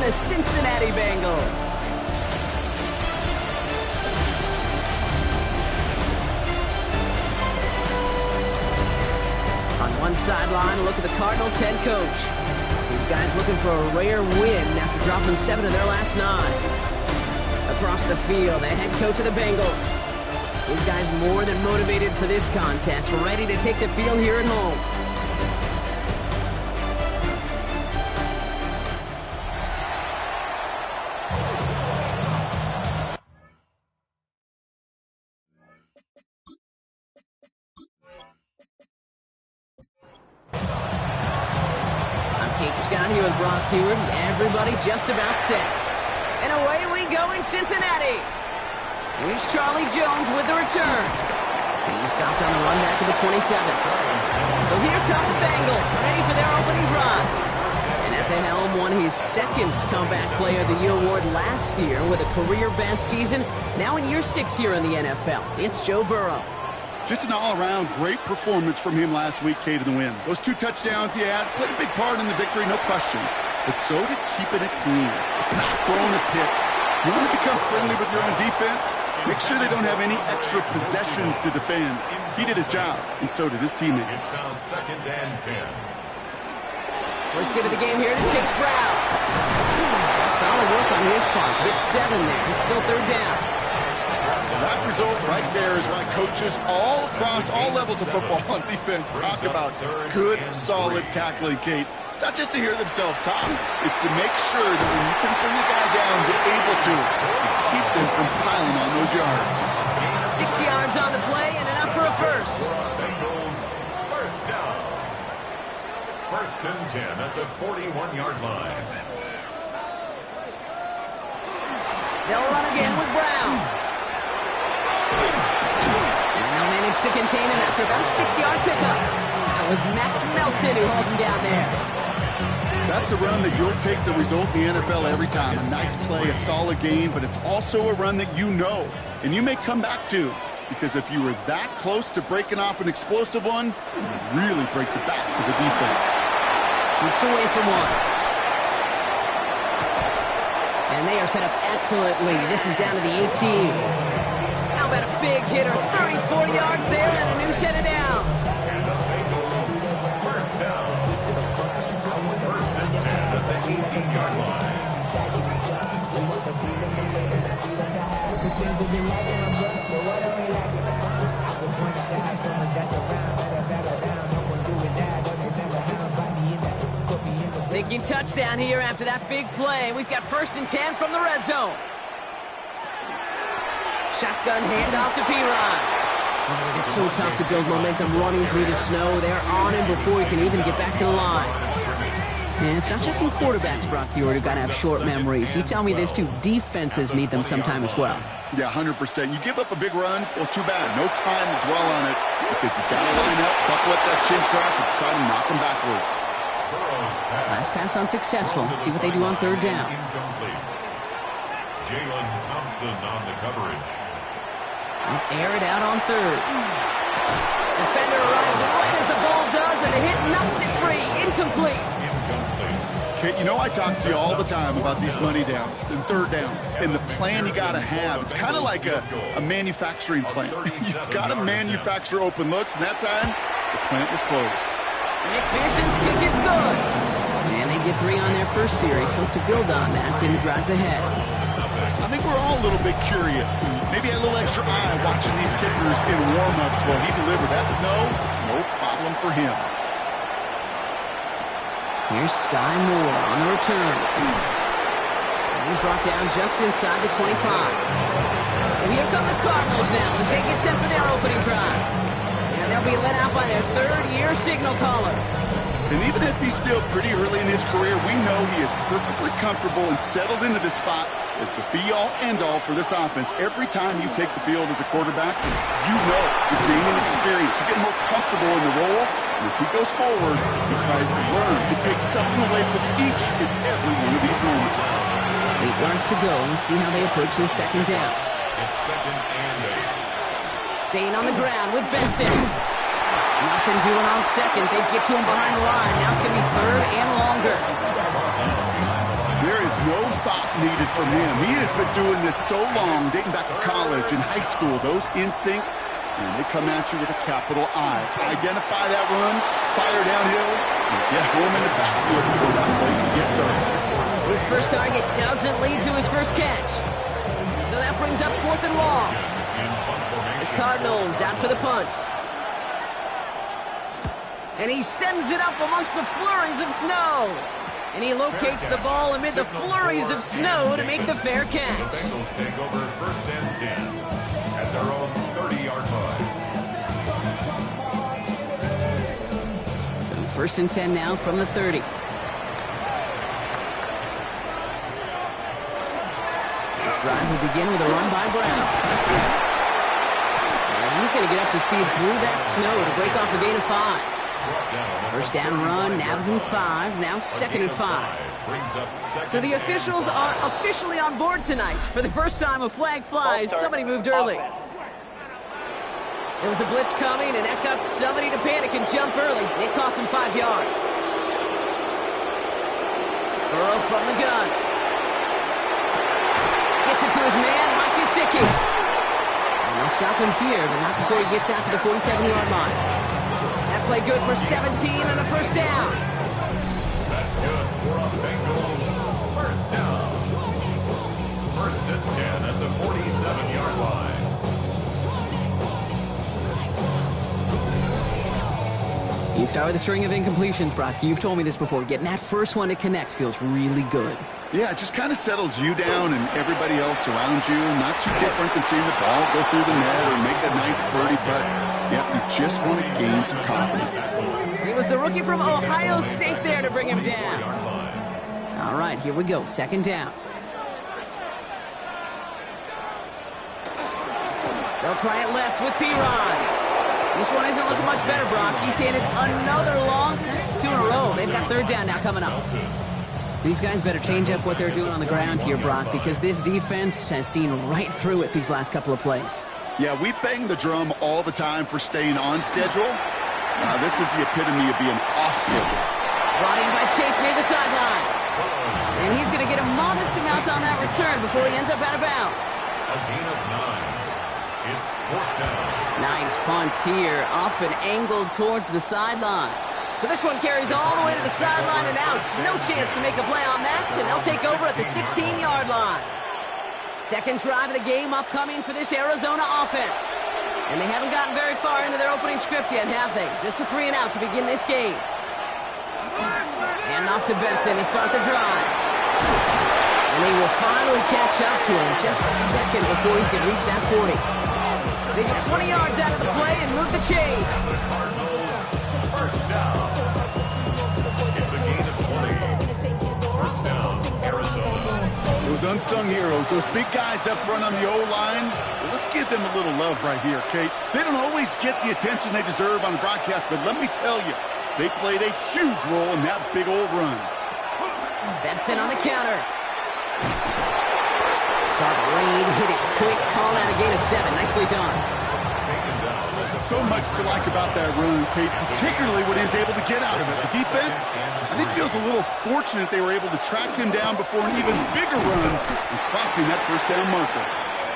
the Cincinnati Bengals. On one sideline, a look at the Cardinals head coach. These guys looking for a rare win after dropping 7 of their last 9. Across the field, the head coach of the Bengals. These guys more than motivated for this contest, ready to take the field here at home. Scott here with Brock Hewitt. Everybody just about set. And away we go in Cincinnati. Here's Charlie Jones with the return. He stopped on the run back at the 27. So here come the Bengals, ready for their opening drive. And at the helm won his second Comeback Player of the Year award last year with a career-best season. Now in year 6 here in the NFL, it's Joe Burrow. Just an all-around great performance from him last week, Kate, in the win. Those 2 touchdowns he had played a big part in the victory, no question. But so did keeping it clean, not throwing a pick. You want to become friendly with your own defense? Make sure they don't have any extra possessions to defend. He did his job, and so did his teammates. It's now 2nd and 10. First give of the game here to Chase Brown. Solid work on his part. Gets 7 there. It's still 3rd down. That result right there is why coaches all across all levels of football on defense talk about good, solid tackling, Kate. It's not just to hear themselves talk. It's to make sure that when you can bring a guy down, you're able to keep them from piling on those yards. 6 yards on the play and enough for a first. Bengals first down. 1st and 10 at the 41-yard line. They'll run again with Brown. And they'll manage to contain him after about a 6-yard pickup. That was Max Melton who held him down there. That's a run that you'll take the result in the NFL every time. A nice play, a solid game, but it's also a run that you know, and you may come back to. Because if you were that close to breaking off an explosive one, it would really break the backs of the defense. Shoots away from one. And they are set up excellently. This is down to the 18. How about a big hitter? 34 yards there and a new set of downs. And the Bengals first down. 1st and 10 at the 18-yard line. Thinking touchdown here after that big play. We've got 1st and 10 from the red zone. Shotgun handoff to P-Ron. Man, it is so tough to build momentum running through the snow. They're on him before he can even get back to the line. And it's not just some quarterbacks, Brock Hewitt, who got to have short memories. You tell me this too, defenses need them sometime as well. Yeah, 100%. You give up a big run, well, too bad. No time to dwell on it because you got to line up, buckle up that chin strap, and try to knock them backwards. Last pass unsuccessful. Let's see what they do on 3rd down. Incomplete. Jalen Thompson on the coverage. Air it out on 3rd. Defender arrives right as the ball does, and the hit knocks it free. Incomplete. Kate, you know I talk to you all the time about these money downs and 3rd downs and the plan you got to have. It's kind of like a manufacturing plant. You've got to manufacture open looks, and that time, the plant was closed. McPherson's kick is good. And they get 3 on their first series. Hope to build on that in the drives ahead. I think we're all a little bit curious and maybe a little extra eye watching these kickers in warm-ups while he delivered that snow. No problem for him. Here's Sky Moore on the return. And he's brought down just inside the 25. And here come the Cardinals now as they get set for their opening drive. And they'll be let out by their 3rd-year signal caller. And even if he's still pretty early in his career, we know he is perfectly comfortable and settled into this spot as the be-all, end-all for this offense. Every time you take the field as a quarterback, you know you're gaining experience. You get more comfortable in the role, and as he goes forward, he tries to learn to take something away from each and every one of these moments. 8 yards to go. Let's see how they approach this 2nd down. It's 2nd and 8. Staying on the ground with Benson. Nothing doing on 2nd. They get to him behind the line. Now it's going to be 3rd and longer. There is no thought needed from him. He has been doing this so long, dating back to college and high school. Those instincts, and they come at you with a capital I. Identify that run, fire downhill, and get home in the backfield before that play can get started. His first target doesn't lead to his first catch. So that brings up 4th and long. The Cardinals out for the punt. And he sends it up amongst the flurries of snow. And he locates the ball amid the flurries of snow to make the fair catch. The Bengals take over 1st and 10 at their own 30-yard line. So 1st and 10 now from the 30. This drive will begin with a run by Brown. And he's going to get up to speed through that snow to break off a gain of 5. First down run, nabs him 5, now 2nd and 5. So the officials are officially on board tonight. For the first time a flag flies, somebody moved early. There was a blitz coming, and that got somebody to panic and jump early. It cost him 5 yards. Burrow from the gun. Gets it to his man, Mike Gesicki. And they'll stop him here, but not before he gets out to the 47-yard line. That play good for 17 and a first down. That's good for a Bengals first down. 1st and 10 at the 47-yard line. You start with a string of incompletions, Brock. You've told me this before. Getting that first one to connect feels really good. Yeah, it just kind of settles you down and everybody else around you. Not too different than seeing the ball go through the net or make a nice birdie putt. Yeah, you just want to gain some confidence. It was the rookie from Ohio State there to bring him down. All right, here we go. 2nd down. They'll try it left with P-Rod. This one isn't looking much better, Brock. He's handed another loss. That's 2 in a row. They've got 3rd down now coming up. These guys better change up what they're doing on the ground here, Brock, because this defense has seen right through it these last couple of plays. Yeah, we bang the drum all the time for staying on schedule. This is the epitome of being off schedule. Brought in by Chase near the sideline. And he's going to get a modest amount on that return before he ends up out of bounds. A gain of 9. It's 4th down. Nice punt here, up and angled towards the sideline. So this one carries all the way to the sideline and out. No chance to make a play on that, and they'll take over at the 16-yard line. 2nd drive of the game upcoming for this Arizona offense. And they haven't gotten very far into their opening script yet, have they? Just a 3 and out to begin this game. And off to Benson to start the drive. And they will finally catch up to him just a second before he can reach that 40. They get 20 yards out of the play and move the chains. The Cardinals first down. It's a gain of 20. First down, Arizona. Those unsung heroes, those big guys up front on the O-line, well, let's give them a little love right here, Kate. They don't always get the attention they deserve on the broadcast, but let me tell you, they played a huge role in that big old run. Benson on the counter. Saw the rain, hit it quick, call out a gain of 7. Nicely done. So much to like about that run, Kate, particularly what he was able to get out of it. The defense, I think, feels a little fortunate they were able to track him down before an even bigger run and crossing that first down marker.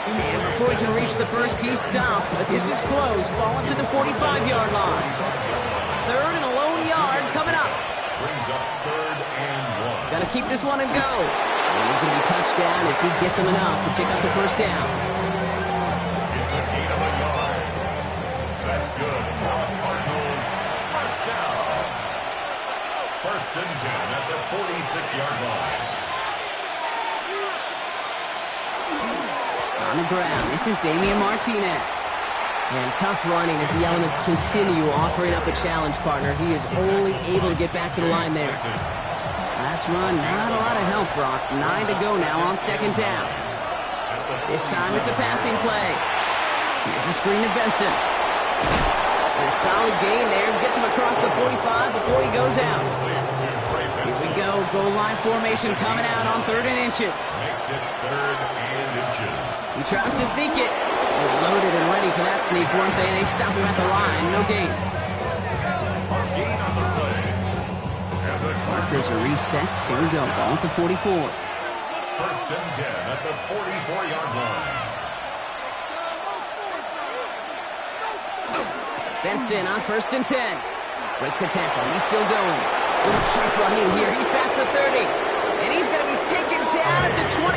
And before he can reach the first, he's stopped, but this is close. Ball up to the 45-yard line. 3rd and a lone yard coming up. Brings up 3rd and 1. Got to keep this one and go. And he's going to be touched down as he gets him enough to pick up the first down. It's a gain of a yard. That's good for the Cardinals. First down. 1st and 10 at the 46-yard line. On the ground, this is Damian Martinez. And tough running as the elements continue offering up a challenge partner. He is only able to get back to the line there. Last run, not a lot of help, Brock. 9 to go now on 2nd down. This time it's a passing play. Here's a screen to Benson. And a solid gain there. Gets him across the 45 before he goes out. Here we go. Goal line formation coming out on 3rd and inches. Makes it 3rd and inches. He tries to sneak it. They're loaded and ready for that sneak, weren't they? They stop him at the line. No gain. Gain on the play. And the Markers are reset. Here we go. Ball at the 44. First and 10 at the 44-yard line. Benson on first and 10. Breaks the tackle. He's still going. Little sharp running here. He's past the 30. And he's going to be taken down at the 28.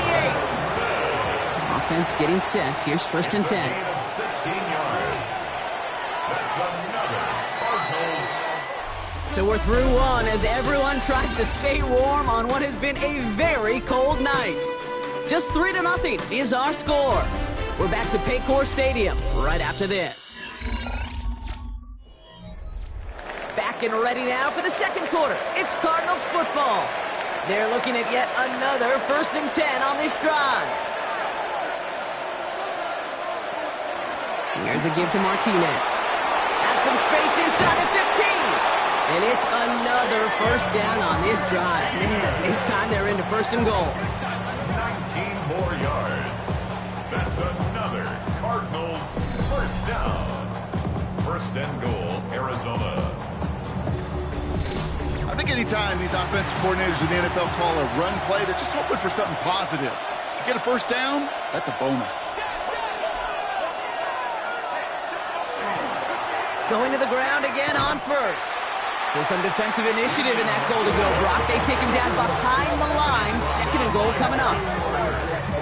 Offense getting set. Here's first and 10. Gain of 16 yards. That's another Cardinals. So we're through one as everyone tries to stay warm on what has been a very cold night. Just 3-0 is our score. We're back to Paycor Stadium right after this. Back and ready now for the second quarter. It's Cardinals football. They're looking at yet another first and 10 on this drive. Here's a give to Martinez. Has some space inside the 15. And it's another first down on this drive. Man, this time they're into first and goal. 19 more yards. That's another Cardinals first down. First and goal, Arizona. I think anytime these offensive coordinators in the NFL call a run play, they're just hoping for something positive. To get a first down, that's a bonus. Going to the ground again on first. So some defensive initiative in that goal to go, Brock. They take him down behind the line. Second and goal coming up.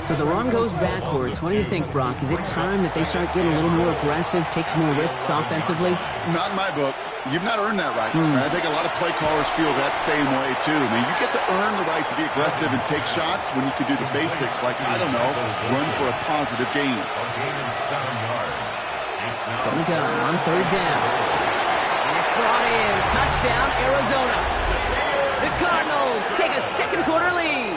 So the run goes backwards. What do you think, Brock? Is it time that they start getting a little more aggressive, take some more risks offensively? Not in my book. You've not earned that right. I think a lot of play callers feel that same way, too. I mean, you get to earn the right to be aggressive and take shots when you can do the basics, like, I don't know, run for a positive gain. A gain of 7 yards. It's now From the gun on third down. And it's brought in. Touchdown, Arizona. The Cardinals take a second quarter lead.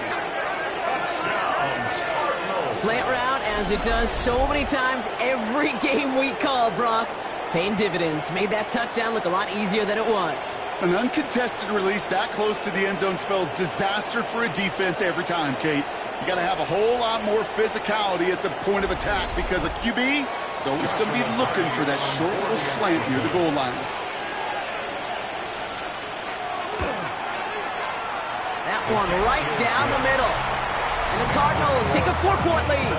Slant route, as it does so many times every game we call, Brock. Paying dividends. Made that touchdown look a lot easier than it was. An uncontested release that close to the end zone spells disaster for a defense every time, Kate. You got to have a whole lot more physicality at the point of attack because a QB is always going to be looking for that short little slant near the goal line. That one right down the middle. And the Cardinals take a 4-point lead.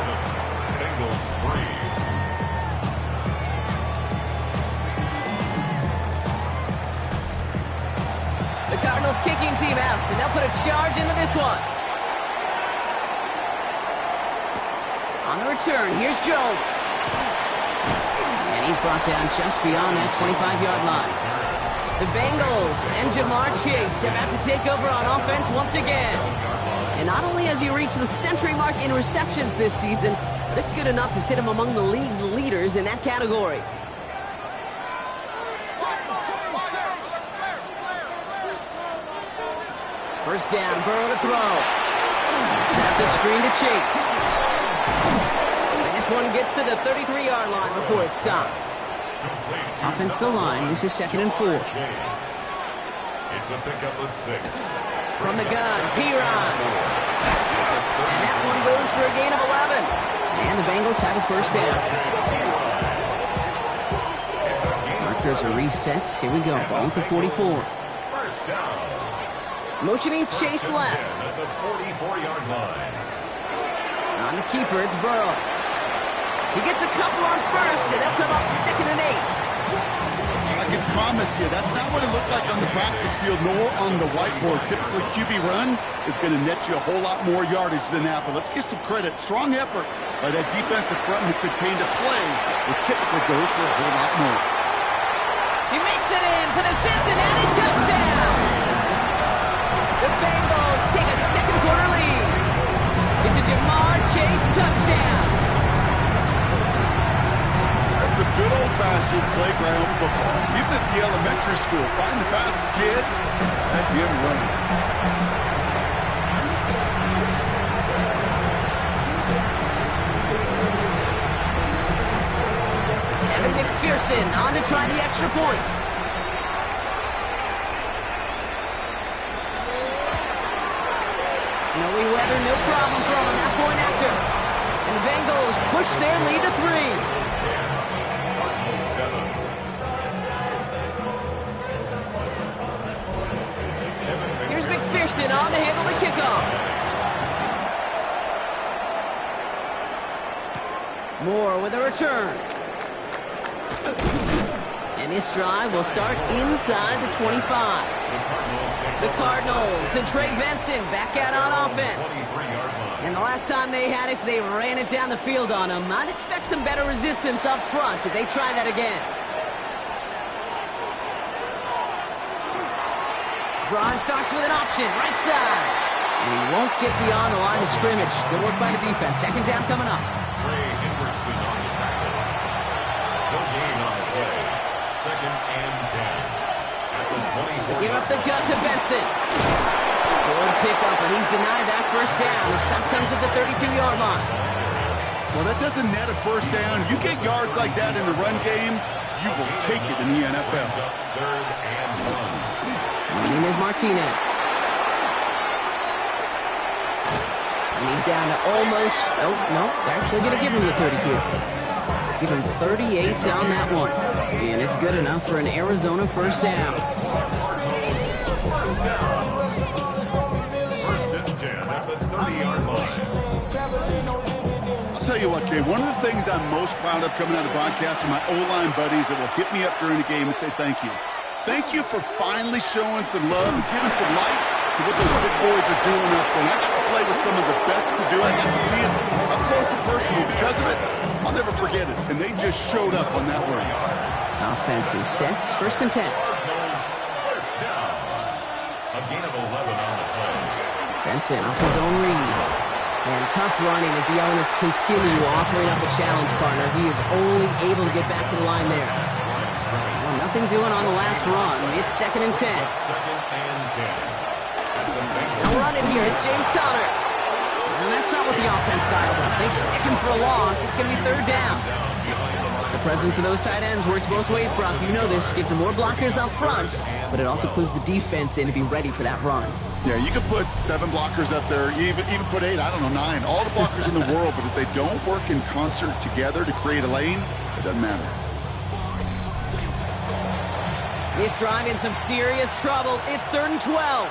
Bengals 3. The Cardinals kicking team out, and they'll put a charge into this one. On the return, here's Jones. And he's brought down just beyond that 25-yard line. The Bengals and Jamar Chase about to take over on offense once again. And not only has he reached the century mark in receptions this season, but it's good enough to sit him among the league's leaders in that category. First down, Burrow to throw. Set up the screen to Chase. And this one gets to the 33-yard line before it stops. Offensive line, this is second and 4. It's a pickup of 6. From the gun, Piron. And that one goes for a gain of 11. And the Bengals have a first down. Markers are reset. Here we go, ball with the 44. First down. Motioning Chase left. At the 44-yard line. On the keeper, it's Burrow. He gets a couple on first, and they'll come up second and 8. I can promise you, that's not what it looked like on the practice field nor on the whiteboard. Typically, QB run is going to net you a whole lot more yardage than that, but let's give some credit. Strong effort by that defensive front who contained a play that typically goes for a whole lot more. He makes it in for the Cincinnati touchdown. The Bengals take a second quarter lead. It's a Jamar Chase touchdown. That's some good old-fashioned playground football. Even at the elementary school, find the fastest kid, let him run. Evan McPherson on to try the extra point. Snowy weather, no problem for them. That point after. And the Bengals push their lead to 3. Here's McPherson on to handle the kickoff. Moore with a return. And this drive will start inside the 25. The Cardinals and Trey Benson back out on offense. And the last time they had it, they ran it down the field on him. I'd expect some better resistance up front if they try that again. Drive starts with an option, right side. And he won't get beyond the line of scrimmage. Good work by the defense. Second down coming up. Trey Hendrickson on the tackle. No gain on the play. Second and 10. At the 24. Give up the gut to Benson. Good pickup, but he's denied that first down. The stop comes at the 32-yard line. Well, that doesn't net a first down. You get yards like that in the run game, you will take it in the NFL. Third and 1. Running is Martinez. And he's down to almost, no, they're actually going to give him the 30 here. Give him 38 on that one. And it's good enough for an Arizona first down. First and 10 at the 30-yard line. I'll tell you what, Kay, one of the things I'm most proud of coming out of broadcast are my O-line buddies that will hit me up during the game and say thank you. Thank you for finally showing some love and giving some light to what those big boys are doing up front. I got to play with some of the best to do it. I got to see it up close and personal. Because of it, I'll never forget it. And they just showed up on that run. Offense is set. First and 10. Cardinals first down. A gain of 11 on the play. Benson off his own read. And tough running as the elements continue offering up a challenge partner. He is only able to get back to the line there. Well, nothing doing on the last run. It's second and 10. Second and 10. They'll run it here. It's James Conner. And that's not what the offense styled up. They stick him for a loss. It's going to be third down. The presence of those tight ends works both ways, Brock. You know this. Gives them more blockers up front, but it also clues the defense in to be ready for that run. Yeah, you could put 7 blockers up there, even put 8, I don't know, 9. All the blockers in the world, but if they don't work in concert together to create a lane, it doesn't matter. This drive in some serious trouble. It's third and 12.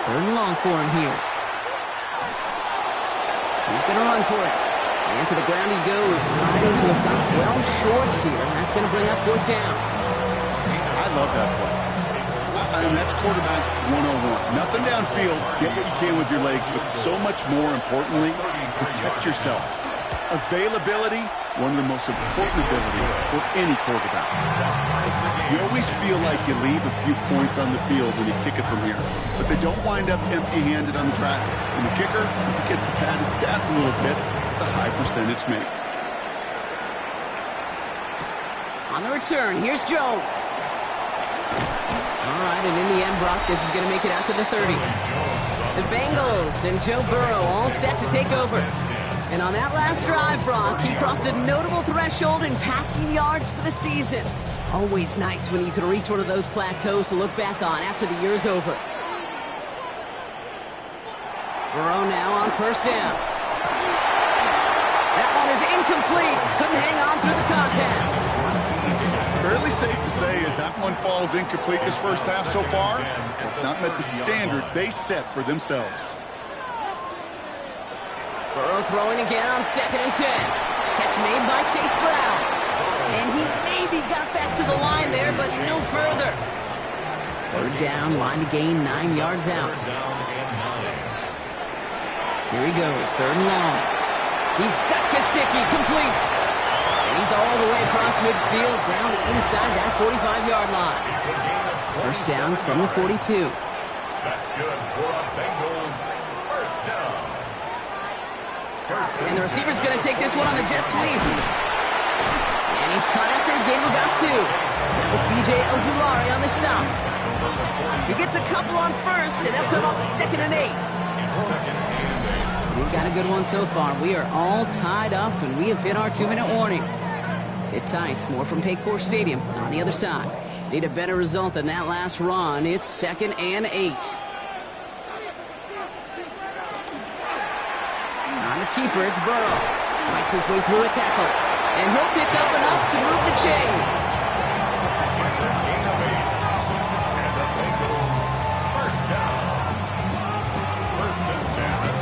Third and long for him here. He's going to run for it. And to the ground he goes, sliding to a stop well short here. And that's going to bring up fourth down. I love that play. I mean, that's quarterback 101. Nothing downfield. Get what you can with your legs, but so much more importantly, protect yourself. Availability, one of the most important abilities for any quarterback. You always feel like you leave a few points on the field when you kick it from here, but they don't wind up empty-handed on the track. And the kicker gets to pad his stats a little bit with a high percentage make. On the return, here's Jones. All right, and in the end, Brock, this is going to make it out to the 30. The Bengals and Joe Burrow all set to take over. And on that last drive, Brock, he crossed a notable threshold in passing yards for the season. Always nice when you can reach one of those plateaus to look back on after the year's over. Burrow now on first down. That one is incomplete. Couldn't hang on through the contact. Fairly safe to say as that one falls incomplete this first half so far, it's not met the standard they set for themselves. Burrow throwing again on second and 10. Catch made by Chase Brown. And he maybe got back to the line there, but no further. Third down, line to gain 9 yards out. Here he goes, third and long. He's got Gesicki complete. And he's all the way across midfield, down inside that 45-yard line. First down from the 42. That's good for a Bengals first down. And the receiver's going to take this one on the jet sweep. And he's caught after a gain of about 2. That was B.J. Ojulari on the stop. He gets a couple on first, and they'll come up second and 8. We've got a good one so far. We are all tied up, and we have hit our 2-minute warning. Sit tight. More from Paycor Stadium on the other side. Need a better result than that last run. It's second and 8. On the keeper, it's Burrow. Fights his way through a tackle. And he'll pick up enough to move the chains. It's a gain of 8. And the Bengals first down. First and 10.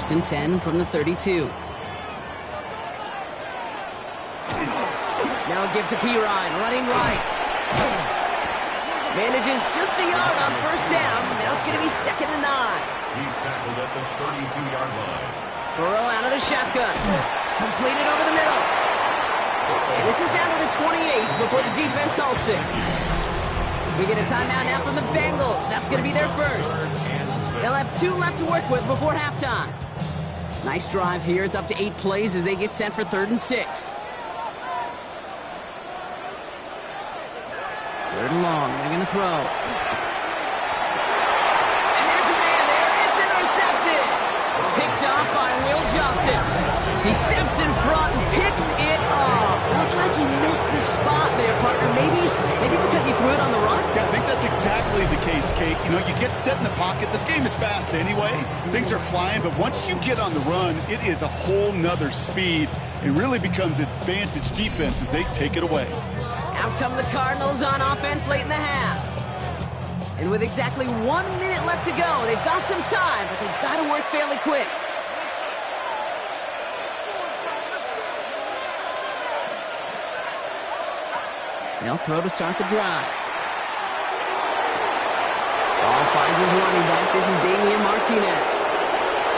First and 10 from the 32. Now a give to Pirine, running right. Manages just a yard on first down. Now it's going to be 2nd and 9. He's tackled at the 32-yard line. Burrow out of the shotgun. Completed over the middle. And this is down to the 28 before the defense halts it. We get a timeout now from the Bengals. That's going to be their first. They'll have 2 left to work with before halftime. Nice drive here. It's up to 8 plays as they get set for 3rd and 6. 3rd and long. They're going to throw. And there's a man there. It's intercepted. Picked off by Will Johnson. He steps in front and picks it off. Looked like he missed the spot there, partner. Maybe because he threw it on the run? Yeah, I think that's exactly the case, Kate. You know, you get set in the pocket. This game is fast anyway. Things are flying, but once you get on the run, it is a whole nother speed. It really becomes advantage defense as they take it away. Out come the Cardinals on offense late in the half. And with exactly 1 minute left to go, they've got some time, but they've got to work fairly quick. They'll throw to start the drive. Ball finds his running back. This is Damian Martinez.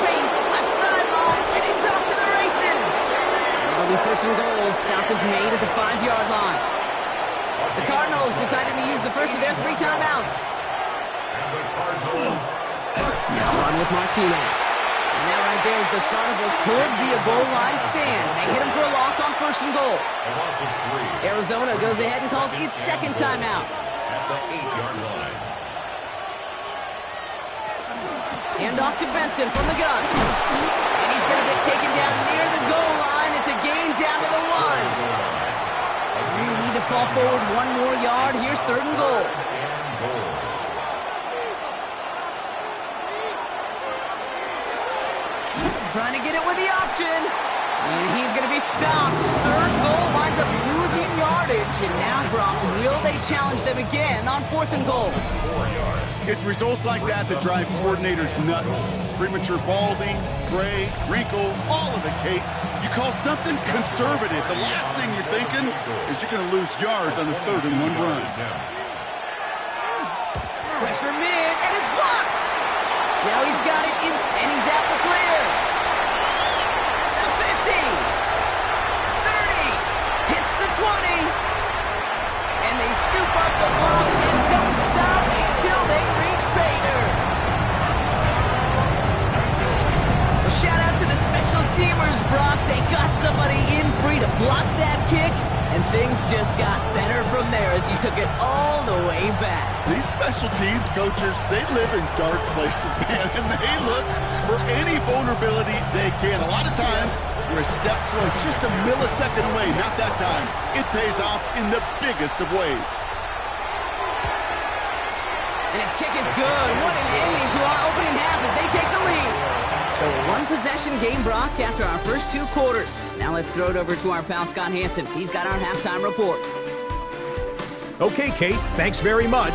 Space, left sideline, and he's off to the races. And it'll be 1st and goal. Stop is made at the 5-yard line. The Cardinals decided to use the first of their 3 timeouts. Now run with Martinez. And that right there is the start of what could be a goal line stand. They hit him for a loss on 1st and goal. A loss of 3. Arizona goes ahead and calls its 2nd timeout. At the 8-yard line. Hand off to Benson from the gun. And he's going to get taken down near the goal line. It's a gain down to the 1. We need to fall forward 1 more yard. Here's 3rd and goal. Trying to get it with the option. And he's going to be stopped. 3rd goal winds up losing yardage. And now, Brock, will they challenge them again on 4th and goal? 4 yards. It's results like that that drive coordinators nuts. Premature balding, gray, wrinkles, all of it, Kate. You call something conservative. The last thing you're thinking is you're going to lose yards on the 3rd and 1 run. Pressure mid, and it's blocked. Now he's got it in, and he's out the clear. The 50. 30. Hits the 20. And they scoop up the block and don't stop until they reach pay dirt. Well, shout out to the special teamers, Brock. They got somebody in free to block that kick, and things just got better from there as he took it all the way back. These special teams coaches, they live in dark places, man, and they look for any vulnerability they can. A lot of times, you're a step slow, just a millisecond away. Not that time. It pays off in the biggest of ways. And his kick is good. What an ending to our opening half as they take the lead. So a 1-possession game, Brock, after our first 2 quarters. Now let's throw it over to our pal Scott Hansen. He's got our halftime report. Okay, Kate, thanks very much.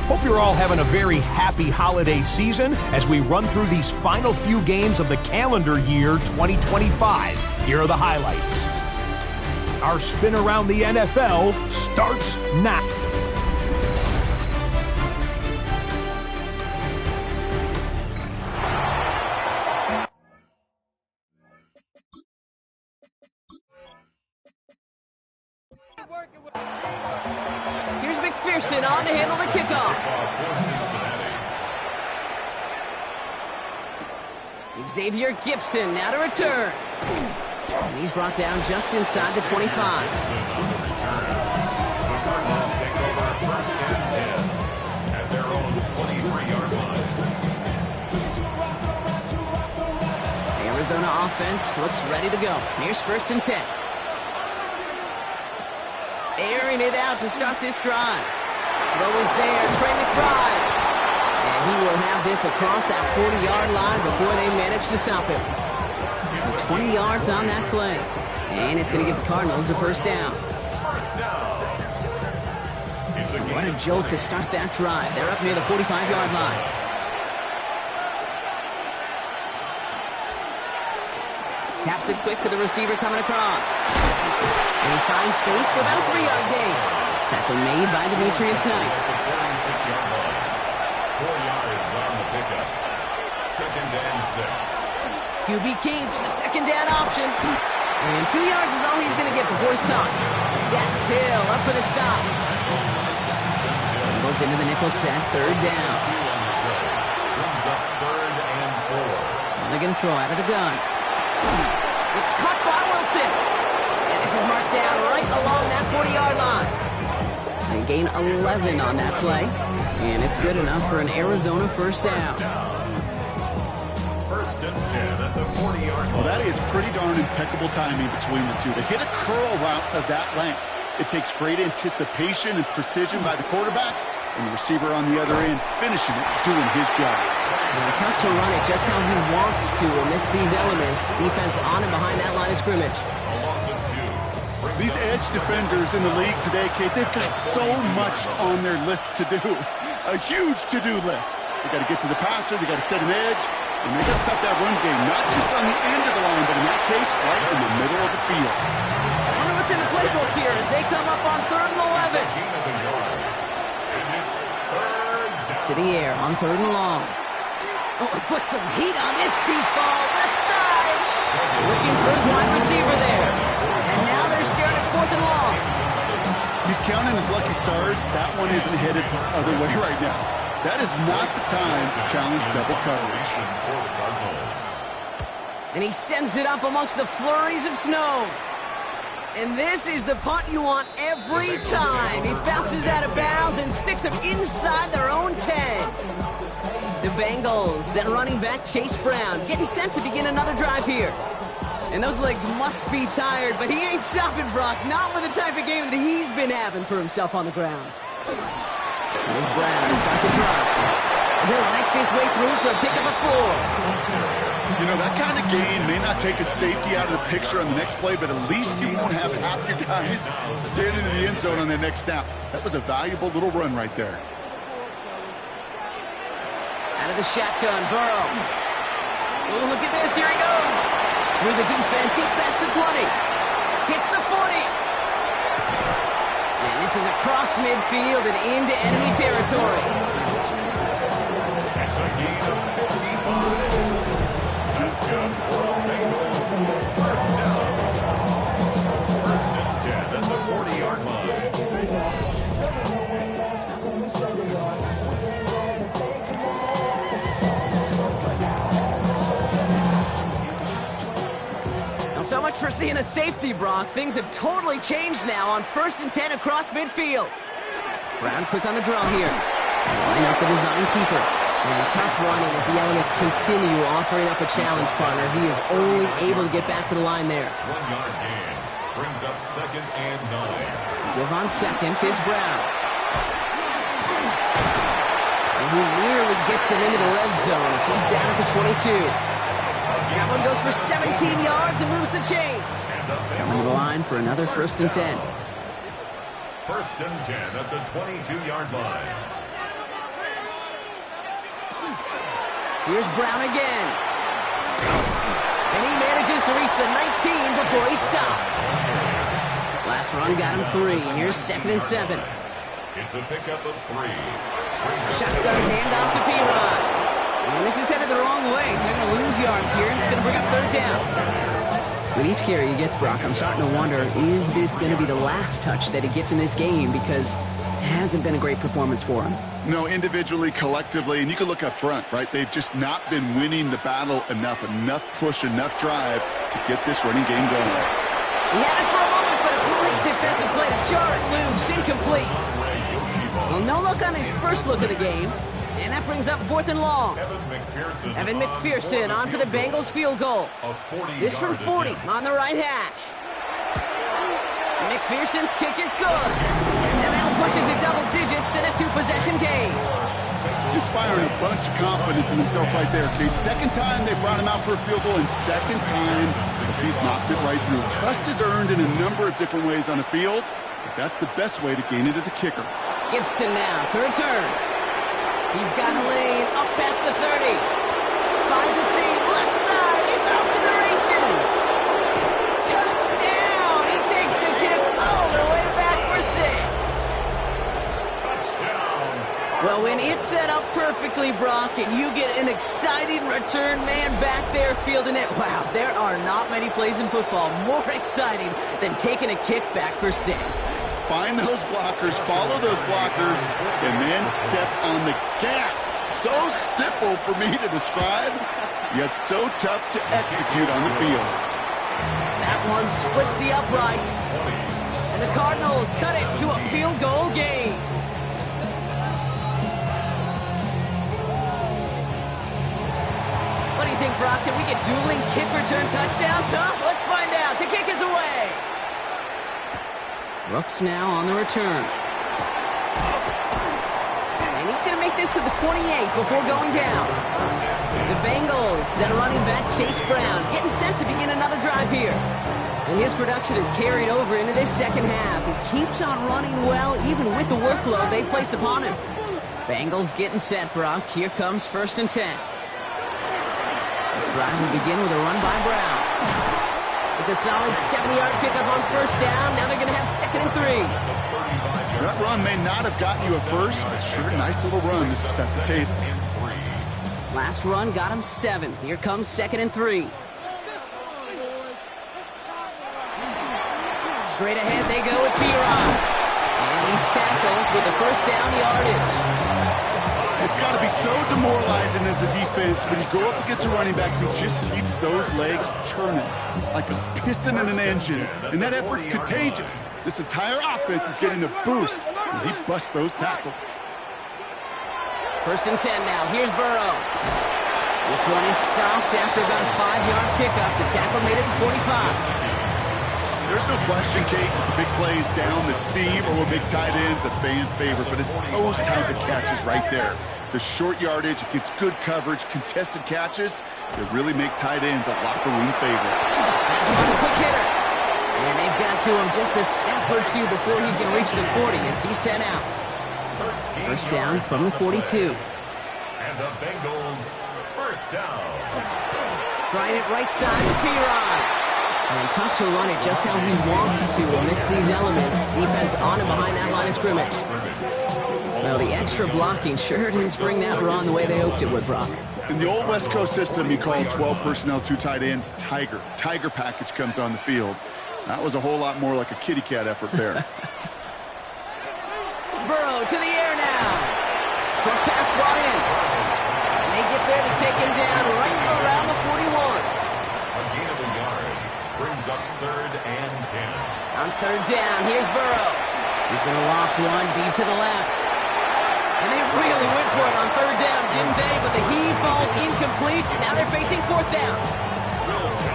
Hope you're all having a very happy holiday season as we run through these final few games of the calendar year 2025. Here are the highlights. Our spin around the NFL starts now. Here's McPherson on to handle the kickoff. Xavier Gibson now to return. And he's brought down just inside the 25. The Arizona offense looks ready to go. Here's 1st and 10. Airing it out to start this drive. Throw is there, Trey McBride. And he will have this across that 40-yard line before they manage to stop him. So 20 yards on that play. And it's going to give the Cardinals a 1st down. What a jolt to start that drive. They're up near the 45-yard line. Taps it quick to the receiver coming across. And he finds space for about a 3-yard gain. Tackle made by Demetrius Knight. 46-yard line. 4 yards on the pickup. 2nd and 6. QB keeps the 2nd down option. And 2 yards is all he's going to get before he's caught. Dax Hill up for the stop. Goes into the nickel set, 3rd down. Brings up 3rd and 4. And they're going to throw out of the gun. It's caught by Wilson. And this is marked down right along that 40-yard line. They gain 11 on that play. And it's good enough for an Arizona 1st down. 1st and 10 at the 40-yard line. Well, that is pretty darn impeccable timing between the two. They hit a curl route of that length. It takes great anticipation and precision by the quarterback, and the receiver on the other end finishing it, doing his job. And tough to run it just how he wants to amidst these elements. Defense on and behind that line of scrimmage. A loss of 2. These edge defenders in the league today, Kate, they've got so much on their list to do. A huge to-do list. They got to get to the passer, they got to set an edge, and they got to stop that run game, not just on the end of the line, but in that case, right in the middle of the field. I wonder what's in the playbook here as they come up on 3rd and 11. And it's 3rd down. To the air on 3rd and long. Oh, he put some heat on this deep ball, left side. Looking for his wide receiver there. And now they're staring at 4th and long. He's counting his lucky stars. That one isn't headed the other way right now. That is not the time to challenge double coverage. For the Cardinals. And he sends it up amongst the flurries of snow. And this is the punt you want every time. He bounces out of bounds and sticks him inside their own 10. The Bengals, then running back Chase Brown, getting set to begin another drive here. And those legs must be tired, but he ain't stopping, Brock. Not with the type of game that he's been having for himself on the ground. There's Brown to start the drive. And he'll knife his way through for a pickup of 4. You know, that kind of gain may not take a safety out of the picture on the next play, but at least you won't have half your guys standing in the end zone on their next snap. That was a valuable little run right there. Out of the shotgun, Burrow. Oh, look at this. Here he goes. Through the defense, he's past the 20. Hits the 40. And this is across midfield and into enemy territory. It's a gain of 55. That's good for the Bengals. 1st down. 1st and 10 at the 40-yard line. So much for seeing a safety, Brock. Things have totally changed now on 1st and 10 across midfield. Brown quick on the draw here. Line up the design keeper. And tough running as the elements continue offering up a challenge partner. He is only able to get back to the line there. 1-yard gain. Brings up 2nd and 9. Give on 2nd. It's Brown. And he nearly gets them into the red zone as he's down at the 22. That one goes for 17 yards and moves the chains. Coming to the line for another 1st and 10. 1st and 10 at the 22-yard line. Here's Brown again. And he manages to reach the 19 before he stopped. Last run got him 3. Here's 2nd and 7. It's a pickup of 3. Shotgun handoff to P-Rod. And this is headed the wrong way. They're going to lose yards here, and it's going to bring up 3rd down. With each carry he gets, Brock, I'm starting to wonder, is this going to be the last touch that he gets in this game? Because it hasn't been a great performance for him. No, individually, collectively, and you can look up front, right? They've just not been winning the battle enough push, enough drive to get this running game going. He had it for a moment, but a great defensive play to jar it loose. Incomplete. Well, no look on his first look of the game. And that brings up 4th and long. Evan McPherson on for the Bengals field goal. This from 40 on the right hash. McPherson's kick is good. And that'll push into double digits in a 2-possession game. Inspiring a bunch of confidence in himself right there, Kate. 2nd time they brought him out for a field goal, and 2nd time he's knocked it right through. Trust is earned in a number of different ways on the field, but that's the best way to gain it as a kicker. Gibson now to return. He's got a lane up past the 30. Finds a seam left side. He's out to the races. perfectly, Brock, and you get an exciting return man back there fielding it. Wow, there are not many plays in football more exciting than taking a kick back for 6. Find those blockers, follow those blockers, and then step on the gas. So simple for me to describe, yet so tough to execute on the field. That one splits the uprights. And the Cardinals cut it to a field goal game. What do you think, Brock? Can we get dueling kick return touchdowns, huh? Let's find out. The kick is away. Brooks now on the return. And he's going to make this to the 28 before going down. The Bengals, instead of running back Chase Brown, getting set to begin another drive here. And his production is carried over into this second half. He keeps on running well, even with the workload they placed upon him. Bengals getting set, Brock. Here comes 1st and 10. This drive will begin with a run by Brown. It's a solid 70-yard pickup on 1st down. Now they're going to have 2nd and 3. That run may not have gotten you a first, but sure, nice little run to set the table. Last run got him 7. Here comes 2nd and 3. Straight ahead they go with P-Rod. And he's tackled with the 1st down yardage. It's got to be so demoralizing as a defense when you go up against a running back who just keeps those legs churning like a piston in an engine. And that effort's contagious. This entire offense is getting a boost when he busts those tackles. 1st and 10 now. Here's Burrow. This one is stopped after about a 5-yard pickup. The tackle made it to 45. There's no question, Kate, the big plays down the seam or with big tight ends, a fan favorite, but it's those type of catches right there. The short yardage, it gets good coverage, contested catches that really make tight ends a locker room favorite. That's a quick hitter. And they've got to him just a step or two before he can reach the 40 as he's sent out. 1st down from the 42. And the Bengals, 1st down. Trying it right side with P-Rod. And tough to run it just how he wants to amidst these elements. Defense on and behind that line of scrimmage. Well, the extra blocking sure didn't spring that run the way they hoped it would, Brock. In the old West Coast system, you call 12 personnel, 2 tight ends, Tiger. Tiger package comes on the field. That was a whole lot more like a kitty cat effort there. Burrow to the air now. Short pass brought in. And they get there to take him down right around the 41. A gain of a yard brings up 3rd and 10. On 3rd down, here's Burrow. He's going to loft one deep to the left. And they really went for it on 3rd down, didn't they? But the heave falls incomplete. Now they're facing 4th down.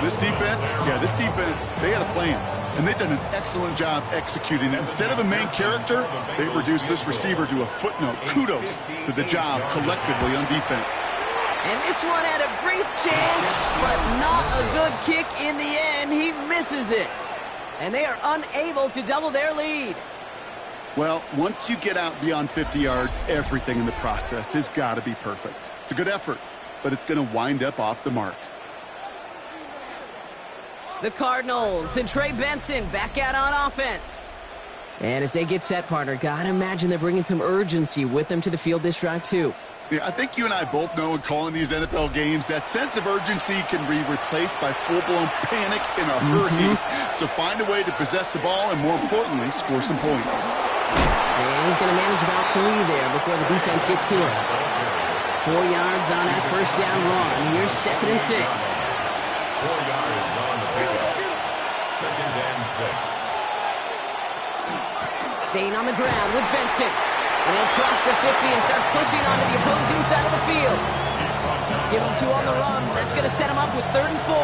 This defense, they had a plan. And they've done an excellent job executing it. Instead of a main character, they've reduced this receiver to a footnote. Kudos to the job collectively on defense. And this one had a brief chance, but not a good kick in the end. He misses it. And they are unable to double their lead. Well, once you get out beyond 50 yards, everything in the process has got to be perfect. It's a good effort, but it's going to wind up off the mark. The Cardinals and Trey Benson back out on offense. And as they get set, partner, gotta imagine they're bringing some urgency with them to the field this drive, too. Yeah, I think you and I both know in calling these NFL games that sense of urgency can be replaced by full-blown panic in a hurry. So find a way to possess the ball and, more importantly, score some points. And he's going to manage about 3 there before the defense gets to him. 4 yards on that 1st down run. Here's 2nd and 6. 4 yards on the pickup. 2nd and 6. Staying on the ground with Benson. And he'll cross the 50 and start pushing onto the opposing side of the field. Give him 2 on the run. That's going to set him up with 3rd and 4.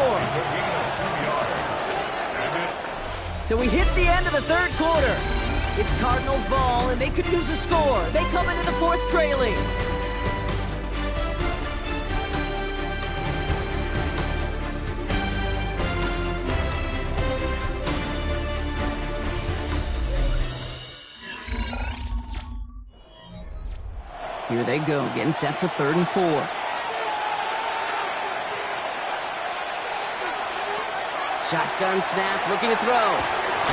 So we hit the end of the 3rd quarter. It's Cardinals ball, and they could use a score. They come into the 4th trailing. Here they go, getting set for 3rd and 4. Shotgun snap, looking to throw.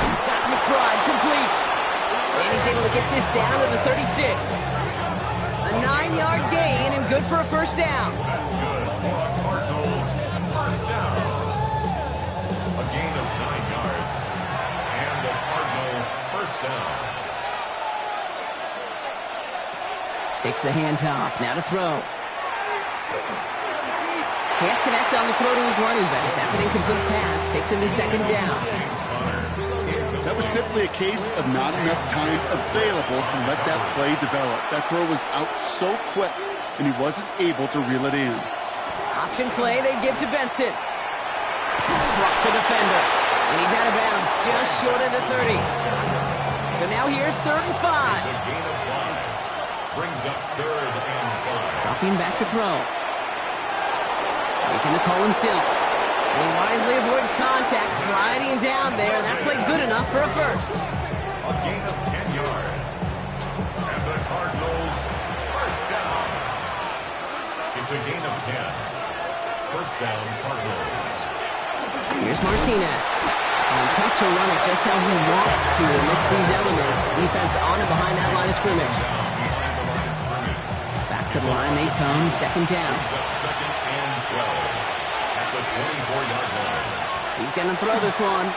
He's got McBride complete. And he's able to get this down to the 36. A 9-yard gain and and good for a first down. That's good for a Cardinals first down. A gain of 9 yards. And a Cardinal first down. Takes the handoff. Now to throw. Can't connect on the throw to his running back. That's an incomplete pass. Takes him to second down. That was simply a case of not enough time available to let that play develop. That throw was out so quick, and he wasn't able to reel it in. Option play they give to Benson. Trucks a defender. And he's out of bounds just short of the 30. So now here's 3rd and 5. A gain of 5. Brings up 3rd and 5. Dropping back to throw. Making the call himself. And he wisely avoids contact, sliding down there. That played good enough for a first. A gain of 10 yards. And the Cardinals first down. It's a gain of 10. First down, Cardinals. Here's Martinez. And tough to run it just how he wants to amidst these elements. Defense on and behind that line of scrimmage. Back to the line they come, second down. Second and 12 at the 24-yard line. He's going to throw this one.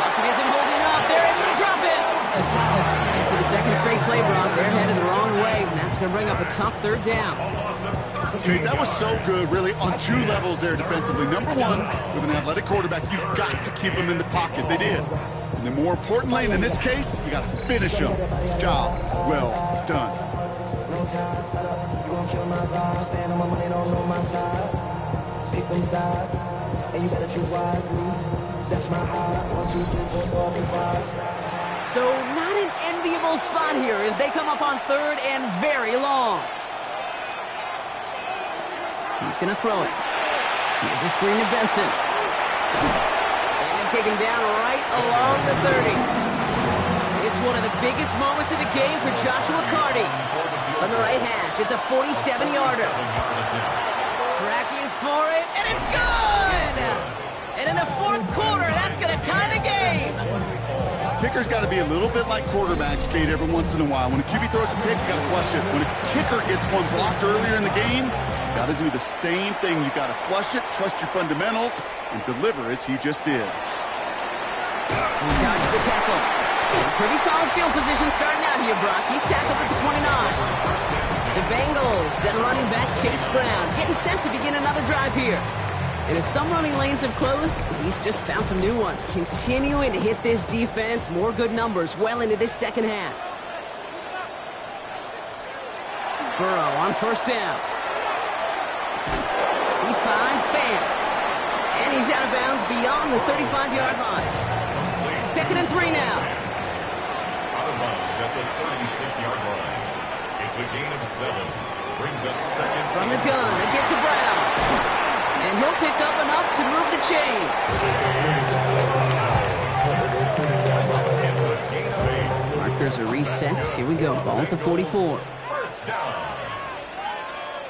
Pocket isn't holding up. They're able to drop it. And for the second straight play, Brock, they're headed the wrong way. And that's going to bring up a tough 3rd down. Okay, that was so good, really, on 2 levels there defensively. Number 1, with an athletic quarterback, you've got to keep him in the pocket. They did. And then more importantly, in this case, you got to finish him. Job well done. So not an enviable spot here as they come up on 3rd and very long. He's going to throw it. Here's a screen to Benson. And they take him down right along the 30. This is one of the biggest moments of the game for Joshua Cardi. From the right hash, it's a 47-yarder. Tracking for it, and it's good! And in the 4th quarter, that's going to tie the game. Kicker's got to be a little bit like quarterbacks, Kate, every once in a while. When a QB throws a pick, you got to flush it. When a kicker gets one blocked earlier in the game, you got to do the same thing. You got to flush it, trust your fundamentals, and deliver as he just did. He dodged the tackle. Pretty solid field position starting out here, Brock. He's tackled at the 29. The Bengals, then running back Chase Brown, getting set to begin another drive here. And as some running lanes have closed, he's just found some new ones. Continuing to hit this defense, more good numbers well into this second half. Burrow on first down. He finds Fant. And he's out of bounds beyond the 35-yard line. 2nd and 3 now. Out of bounds at the 36-yard line. It's a gain of 7. Brings up 2nd. From the gun, they get to Brown. And he'll pick up enough to move the chains. Markers are reset. Here we go. Ball at the 44. First down.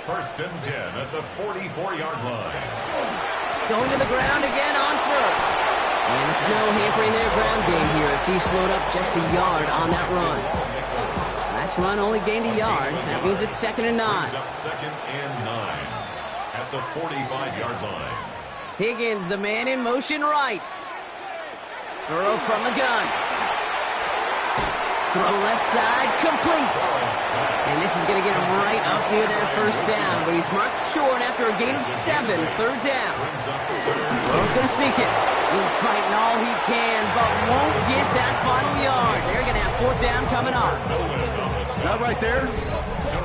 1st and 10 at the 44-yard line. Going to the ground again on first. And the snow hampering their ground game here as he slowed up just a yard on that run. Last run only gained a yard. That means it's 2nd and 9. 2nd and 9 at the 45-yard line. Higgins, the man in motion right. Burrow from the gun. Throw left side, complete. And this is going to get him right up near that first down. But he's marked short after a gain of 7, 3rd down. Burrow's going to speak it. He's fighting all he can, but won't get that final yard. They're going to have 4th down coming up. That right there,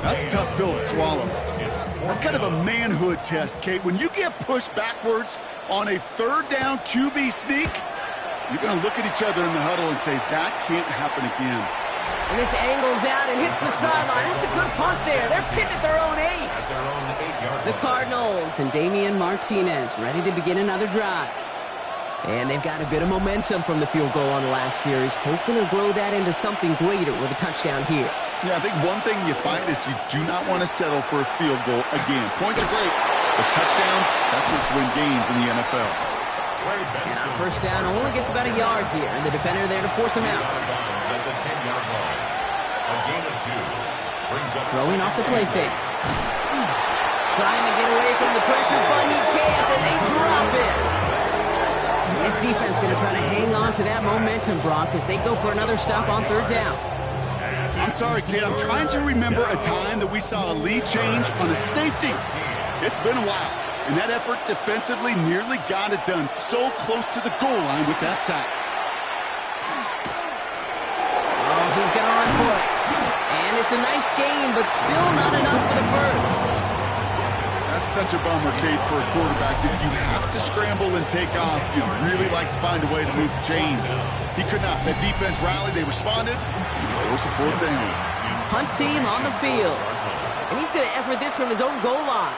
that's a tough pill to swallow. That's kind of a manhood test, Kate. When you get pushed backwards on a 3rd down QB sneak, you're going to look at each other in the huddle and say, that can't happen again. And this angles out and hits the sideline. That's a good punt there. They're pinned at their own 8. The Cardinals and Damian Martinez ready to begin another drive. And they've got a bit of momentum from the field goal on the last series, hoping to grow that into something greater with a touchdown here. Yeah, I think one thing you find is you do not want to settle for a field goal again. Points are great, but touchdowns, that's what's win games in the NFL. And on first down, only gets about a yard here, and the defender there to force him out. At the 10-yard line. A gain of 2. Throwing off the play fake. Trying to get away from the pressure, but he can't, and they drop it. This defense going to try to hang on to that momentum, Brock, as they go for another stop on third down. I'm sorry, kid. I'm trying to remember a time that we saw a lead change on a safety. It's been a while, and that effort defensively nearly got it done. So close to the goal line with that sack. Oh, he's going to run for it. And it's a nice gain, but still not enough for the first. That's such a bummer, Kate, for a quarterback. If you have to scramble and take off, you'd really like to find a way to move the chains. He could not. That defense rallied. They responded. Force a fourth down. Punt team on the field. And he's going to effort this from his own goal line.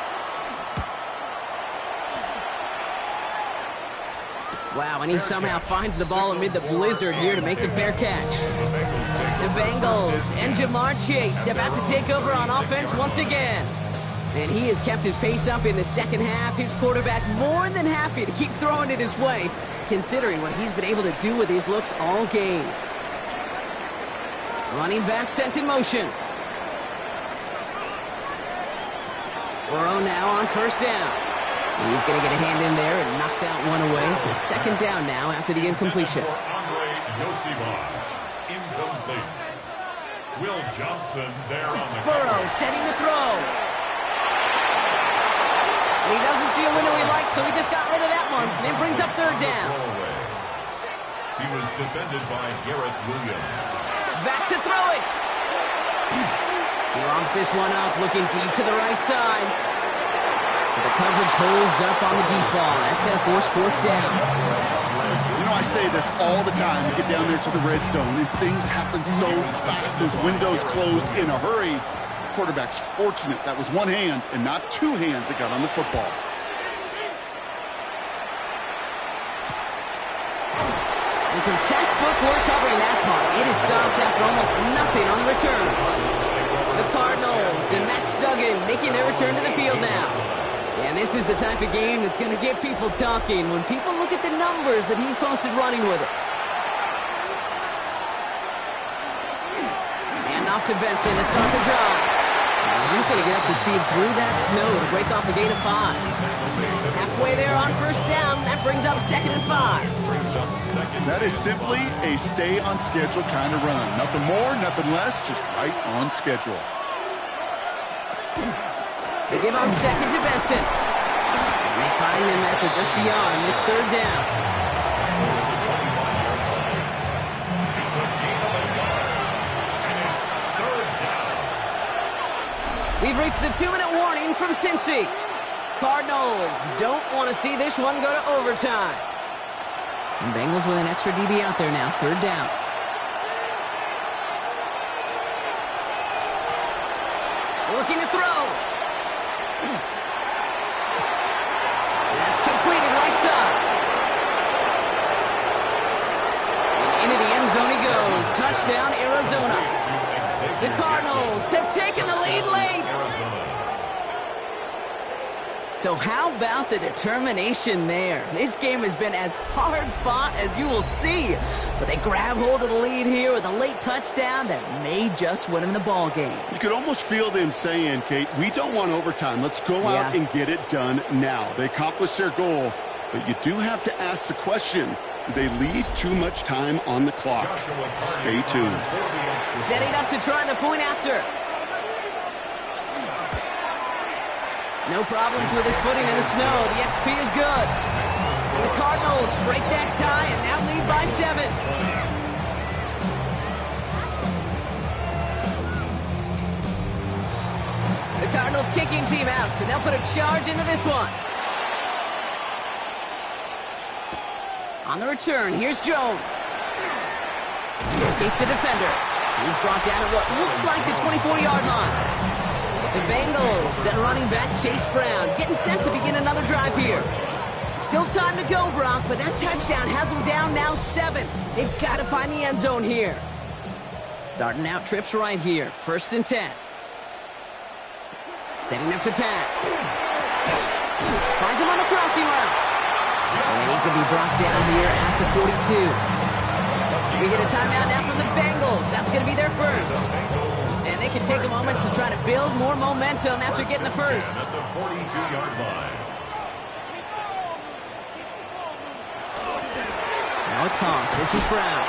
Wow, and he somehow finds the ball amid the blizzard here to make the fair catch. The Bengals and Jamar Chase about to take over on offense once again. And he has kept his pace up in the second half. His quarterback more than happy to keep throwing it his way, considering what he's been able to do with his looks all game. Running back sent in motion. Burrow now on first down. He's going to get a hand in there and knock that one away. So second down now after the incompletion. Incomplete. Will Johnson there on the Burrow setting to throw. And he doesn't see a window he likes, so he just got rid of that one. Then brings up third down. He was defended by Garrett Williams. Back to throw it. He lobs this one up, looking deep to the right side. So the coverage holds up on the deep ball. That's going to force fourth down. You know, I say this all the time. You get down there to the red zone, and things happen so fast. Those windows close in a hurry. The quarterback's fortunate that was one hand and not two hands that got on the football. And some textbook work covering that part. It is stopped after almost nothing on the return. The Cardinals and Matt Duggan making their return to the field now. And this is the type of game that's going to get people talking when people look at the numbers that he's posted running with us. And off to Benson to start the drive. He's going to get up to speed through that snow to break off a gain of 5. Halfway there on first down. That brings up 2nd and 5. That is simply a stay-on-schedule kind of run. Nothing more, nothing less, just right on schedule. They give on second to Benson. And they find him after just a yard. It's third down. We've reached the 2-minute warning from Cincy. Cardinals don't want to see this one go to overtime. And Bengals with an extra DB out there now. Third down. Looking to throw. That's completed right side. And into the end zone he goes. Touchdown, Arizona. The Cardinals have taken the lead late. So how about the determination there? This game has been as hard fought as you will see. But they grab hold of the lead here with a late touchdown that may just win them the ball game. You could almost feel them saying, Kate, we don't want overtime. Let's go out and get it done now. They accomplished their goal, but you do have to ask the question, do they leave too much time on the clock? Stay tuned. Setting up to try the point after. No problems with his footing in the snow. The XP is good. And the Cardinals break that tie and now lead by 7. The Cardinals kicking team out, and they'll put a charge into this one. On the return, here's Jones. He escapes a defender. He's brought down at what looks like the 24-yard line. The Bengals and running back Chase Brown getting set to begin another drive here. Still time to go, Brock, but that touchdown has them down now 7. They've got to find the end zone here. Starting out trips right here. 1st and 10. Setting up to pass. Finds him on the crossing route. And he's going to be brought down here at the 42. We get a timeout now from the Bengals. That's going to be their first. And they can take a moment to try to build more momentum after getting the first. At the 42-yard line. Now a toss. This is Brown.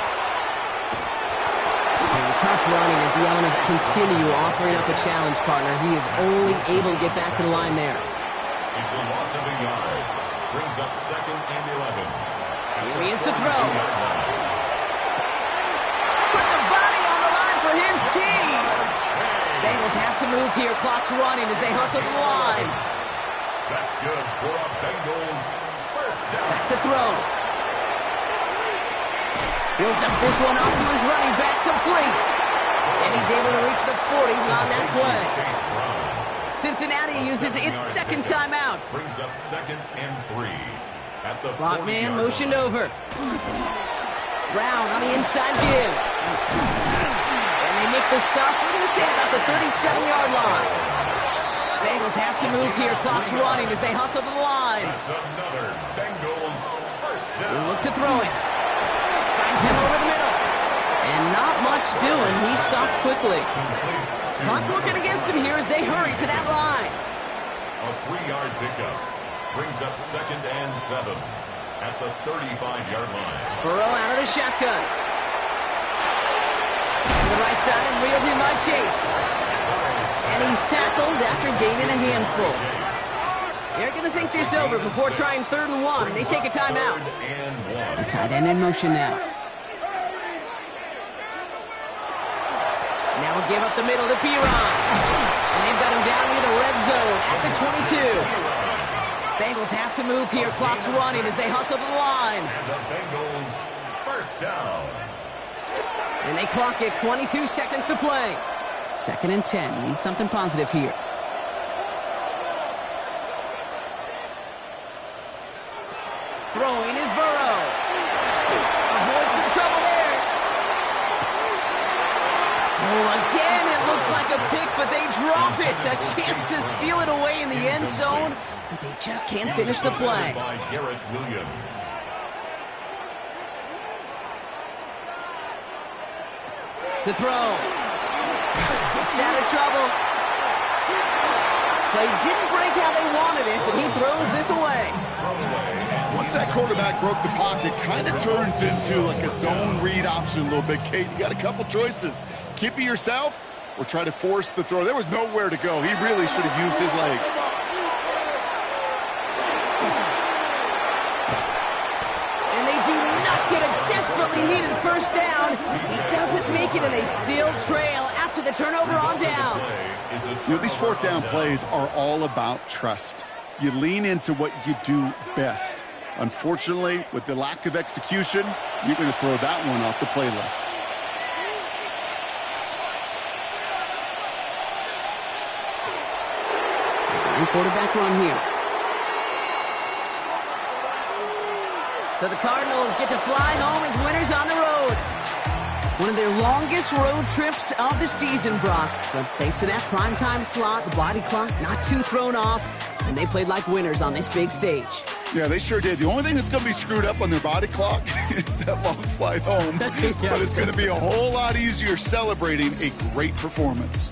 And tough running as the Elements continue offering up a challenge partner. He is only able to get back to the line there. It's a loss of a yard. Brings up 2nd and 11. Here he is to throw. Put the body on the line for his team. Bengals have to move here. Clock's running as they hustle to the line. That's good for a Bengals first down. Back to throw. He'll dump this one off to his running back, complete. And he's able to reach the 40 on that play. Cincinnati uses its second timeout. Brings up 2nd and 3. At the Slot man 40-yard motioned line. over. Brown on the inside give. And they make the stop, we're going to say about the 37-yard line. Bengals have to move here. Clock's running as they hustle to the line. That's another Bengals first They down. look to throw it. Finds him over the middle. And not much doing. He stopped quickly. Clock working against him here as they hurry to that line. A 3-yard pickup. Brings up 2nd and 7. At the 35-yard line. Burrow out of the shotgun. To the right side and reeled in by Chase. And he's tackled after gaining a handful. They're going to think this over before trying 3rd and 1. They take a timeout. 3rd and 1. The tight end in motion now. Now we'll give up the middle to Piron. And they've got him down near the red zone at the 22. Bengals have to move here. Clock's running as they hustle to the line. And the Bengals first down. And they clock it 22 seconds to play. 2nd and 10. Need something positive here. Throwing is Burrow. Avoid some trouble there. Oh, again, it looks like a pick, but they drop it. A chance to steal it away in the end zone, but they just can't finish the play. By Garrett Williams. To throw. Gets out of trouble. Play didn't break how they wanted it, and he throws this away. Once that quarterback broke the pocket, kind of turns into like a zone read option a little bit. Kate, you got a couple choices. Keep it yourself or try to force the throw. There was nowhere to go. He really should have used his legs. And they do not get a desperately needed first down. He doesn't make it, and they still trail after the turnover on downs. You know, these 4th down plays are all about trust. You lean into what you do best. Unfortunately, with the lack of execution, you're going to throw that one off the playlist. Quarterback run here. So the Cardinals get to fly home as winners on the road. One of their longest road trips of the season, Brock. But thanks to that primetime slot, the body clock not too thrown off, and they played like winners on this big stage. Yeah, they sure did. The only thing that's going to be screwed up on their body clock is that long flight home. Yeah. But it's going to be a whole lot easier celebrating a great performance.